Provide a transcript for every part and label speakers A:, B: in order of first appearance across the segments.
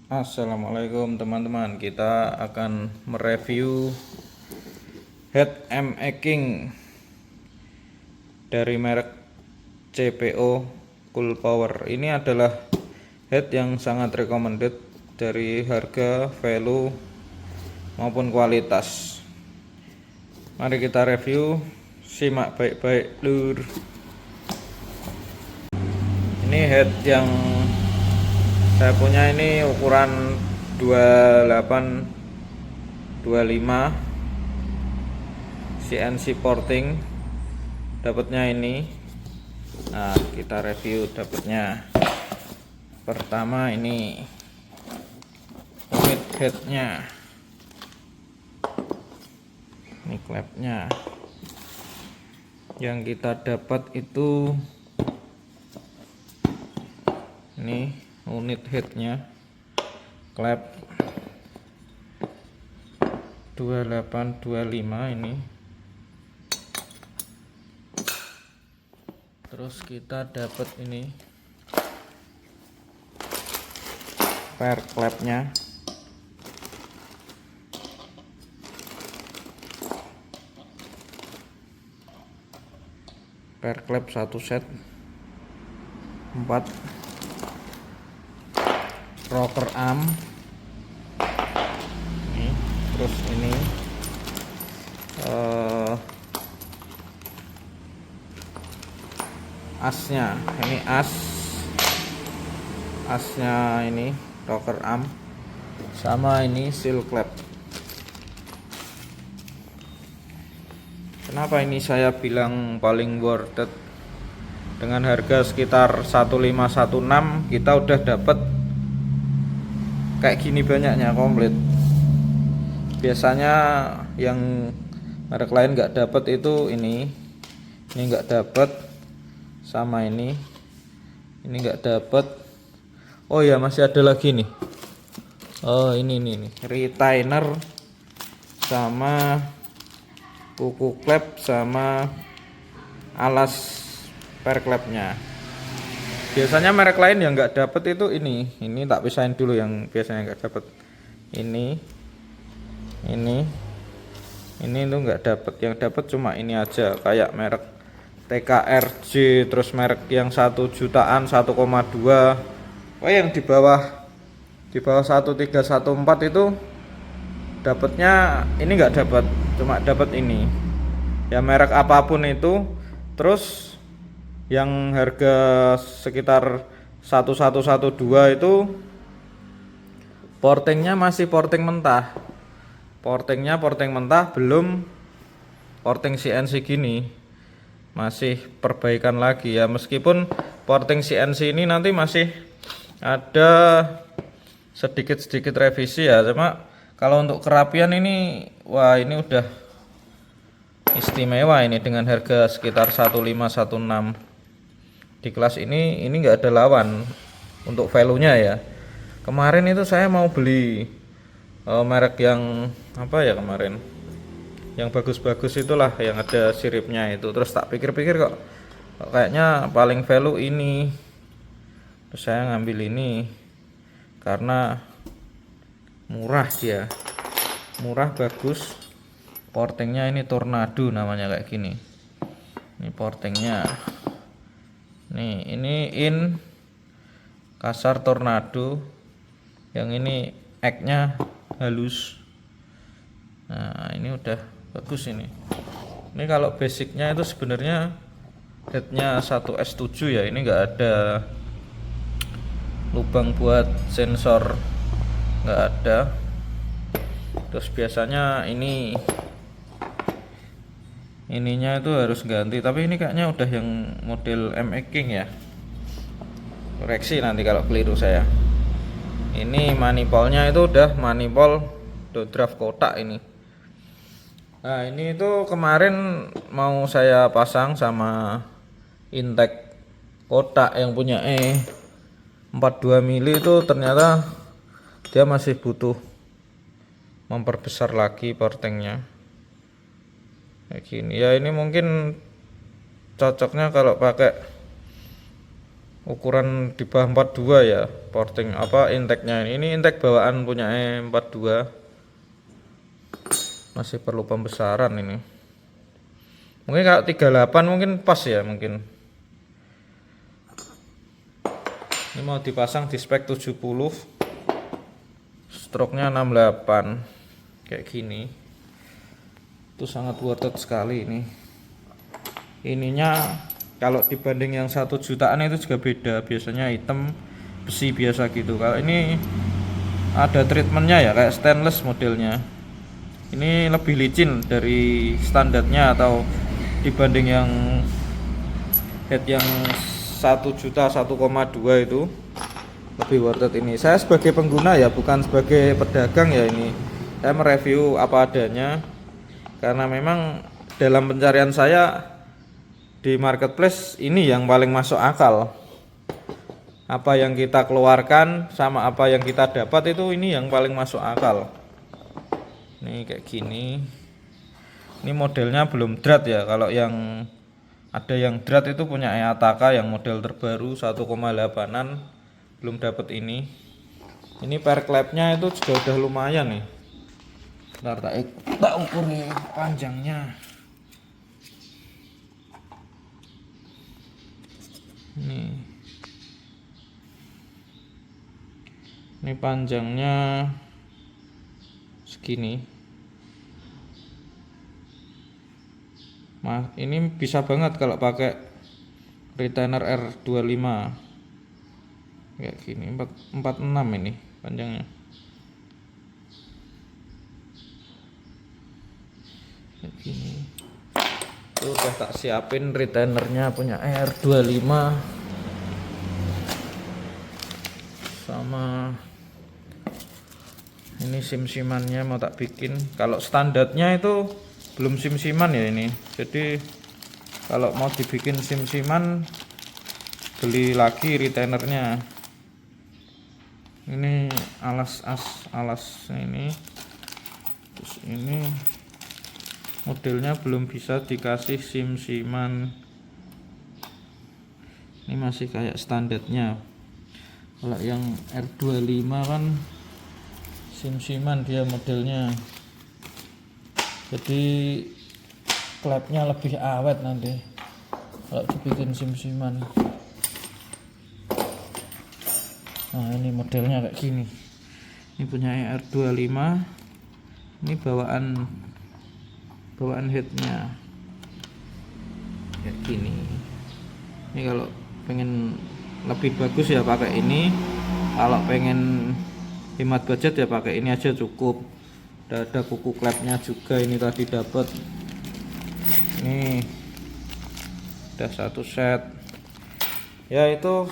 A: Assalamualaikum teman-teman, kita akan mereview head M-King dari merek CPO Cool Power. Ini adalah head yang sangat recommended dari harga, value maupun kualitas. Mari kita review, simak baik-baik lur. Ini head yang saya punya ini ukuran 28 25 CNC porting, dapatnya ini. Nah, kita review dapatnya. Pertama ini unit headnya, ini klepnya. Yang kita dapat itu ini unit headnya, klep 2825 ini. Terus kita dapat ini per klepnya, per klep satu set 4 rocker arm ini. Terus ini asnya, ini asnya ini rocker arm, sama ini seal klep. Kenapa ini saya bilang paling worth it? Dengan harga sekitar 1516 kita udah dapat kayak gini banyaknya, komplit. Biasanya yang merek lain nggak dapat itu ini nggak dapat, sama ini nggak dapat. Oh ya, masih ada lagi nih. Oh ini retainer sama kuku klep sama alas per klepnya. Biasanya merek lain yang nggak dapet itu ini tak pisahin dulu yang biasanya nggak dapet. Ini tuh nggak dapet, yang dapet cuma ini aja, kayak merek TKRJ, terus merek yang 1 jutaan 1,2. Oh yang di bawah 1314 itu dapatnya ini nggak dapat, cuma dapat ini. Ya merek apapun itu. Terus yang harga sekitar 1112 itu portingnya masih porting mentah. Porting mentah, belum porting CNC gini. Masih perbaikan lagi ya, meskipun porting CNC ini nanti masih ada sedikit revisi ya. Cuma kalau untuk kerapian ini, wah ini udah istimewa ini dengan harga sekitar 1516. Di kelas ini nggak ada lawan untuk value-nya ya. Kemarin itu saya mau beli merek yang apa ya kemarin, yang bagus-bagus itulah, yang ada siripnya itu. Terus tak pikir-pikir kok kayaknya paling value ini. Terus saya ngambil ini karena murah, dia murah, bagus. Portingnya ini Tornado namanya, kayak gini. Ini portingnya. Nih, ini in kasar Tornado, yang ini egg-nya halus. Nah, ini udah bagus ini. Ini kalau basicnya itu sebenarnya headnya 1S7 ya. Ini enggak ada lubang buat sensor, enggak ada. Terus biasanya ininya itu harus ganti, tapi ini kayaknya udah yang model M-King ya. Koreksi nanti kalau keliru saya. Ini manifoldnya itu udah manifold dodraft kotak ini. Nah ini itu kemarin mau saya pasang sama intake kotak yang punya 42 mili itu, ternyata dia masih butuh memperbesar lagi portingnya. Kayak gini ya. Ini mungkin cocoknya kalau pakai ukuran di bawah 42 ya porting apa intake-nya. Ini intake bawaan punya 42, masih perlu pembesaran ini. Mungkin kalau 38 mungkin pas ya mungkin. Ini mau dipasang di spek 70, stroke-nya 68 kayak gini. Itu sangat worth it sekali ini. Ininya kalau dibanding yang 1 jutaan itu juga beda, biasanya hitam besi biasa gitu. Kalau ini ada treatmentnya ya kayak stainless modelnya. Ini lebih licin dari standarnya atau dibanding yang head yang 1 juta 1,2 itu lebih worth it ini. Saya sebagai pengguna ya, bukan sebagai pedagang ya ini. Saya mereview apa adanya karena memang dalam pencarian saya di marketplace ini yang paling masuk akal. Apa yang kita keluarkan sama apa yang kita dapat itu ini yang paling masuk akal. Ini kayak gini. Ini modelnya belum drat ya. Kalau yang ada yang drat itu punya Ataka yang model terbaru 1,8an, belum dapat ini. Ini per klepnya itu juga udah lumayan nih. Bentar tak ukur nih panjangnya. Ini panjangnya segini. Ini bisa banget kalau pakai retainer R25 kayak gini. 46 ini panjangnya kayak gini. Itu udah tak siapin retainernya punya R25 sama ini sim-simannya mau tak bikin. Kalau standarnya itu belum sim-siman ya ini, jadi kalau mau dibikin sim-siman beli lagi retainernya. Ini alas ini, terus ini modelnya belum bisa dikasih sim-siman, ini masih kayak standarnya. Kalau yang R25 kan sim-siman dia modelnya, jadi klepnya lebih awet nanti kalau dibikin sim-siman. Nah ini modelnya kayak gini. Ini punya R25. Ini bawaan headnya kayak gini. Ini kalau pengen lebih bagus ya pakai ini. Kalau pengen hemat budget ya pakai ini aja cukup. Udah ada kuku klepnya juga, ini tadi dapat. Ini udah 1 set. Ya itu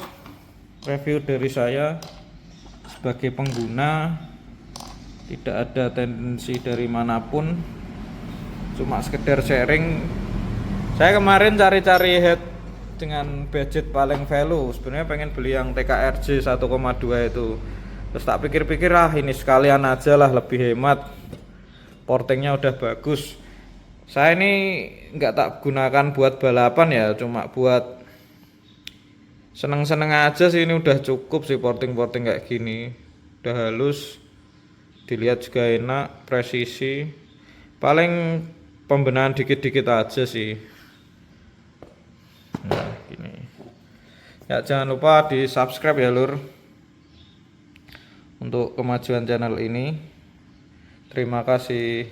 A: review dari saya sebagai pengguna, tidak ada tendensi dari manapun, cuma sekedar sharing. Saya kemarin cari-cari head dengan budget paling value, sebenarnya pengen beli yang TKRJ 1,2 itu. Terus tak pikir-pikir ini sekalian aja lah, lebih hemat, portingnya udah bagus. Saya ini nggak tak gunakan buat balapan ya, cuma buat seneng-seneng aja sih. Ini udah cukup sih, porting kayak gini udah halus, dilihat juga enak, presisi. Paling pembenahan dikit-dikit aja sih. Nah gini ya, jangan lupa di subscribe ya lur, untuk kemajuan channel ini. Terima kasih.